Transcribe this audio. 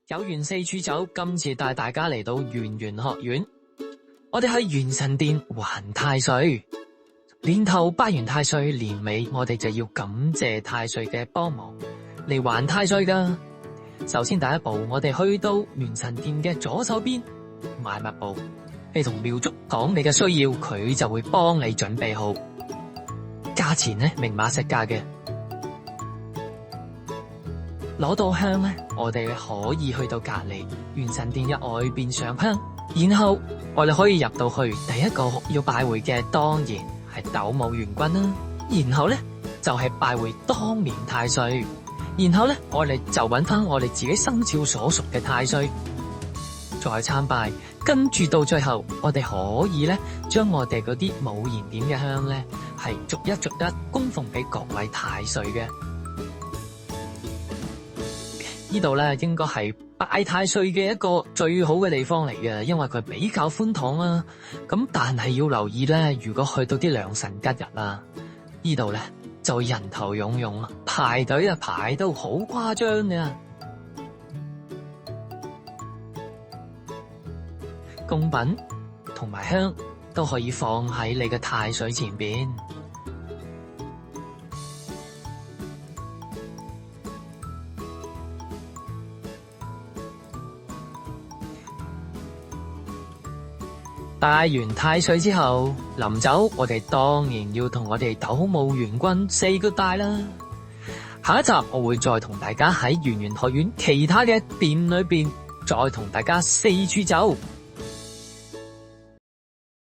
有緣四處走，今次帶大家嚟到圓玄學院。我哋去元神殿還太歲，年頭拜完太歲，年尾我哋就要感謝太歲嘅幫忙嚟還太歲噶。首先第一步，我哋去到元神殿嘅左手邊買物部，你同廟祝講你嘅需要，佢就會幫你準備好。價錢呢，明碼實價嘅。攞到香呢，我哋可以去到隔籬元神殿嘅外邊上香，然後我哋可以入到去。第一個要拜會嘅當然係斗母元君啦，然後呢就係拜會當年太歲，然後呢我哋就揾翻我哋自己生肖所屬嘅太歲再參拜，跟住到最後我哋可以呢將我哋嗰啲冇燃點嘅香呢係逐一逐一供奉俾各位太歲嘅。呢度咧應該係拜太歲嘅一個最好嘅地方嚟嘅，因為佢比較寬敞啊。咁但係要留意咧，如果去到啲良辰吉日啦，呢度咧就人頭湧湧啦，排隊啊排到好誇張嘅。供品同埋香都可以放喺你嘅太歲前邊。拜完太歲之後，臨走我哋當然要同我哋斗母元君 say goodbye 啦。下一集我會再同大家喺圓玄學院其他嘅殿裏邊再同大家四處走。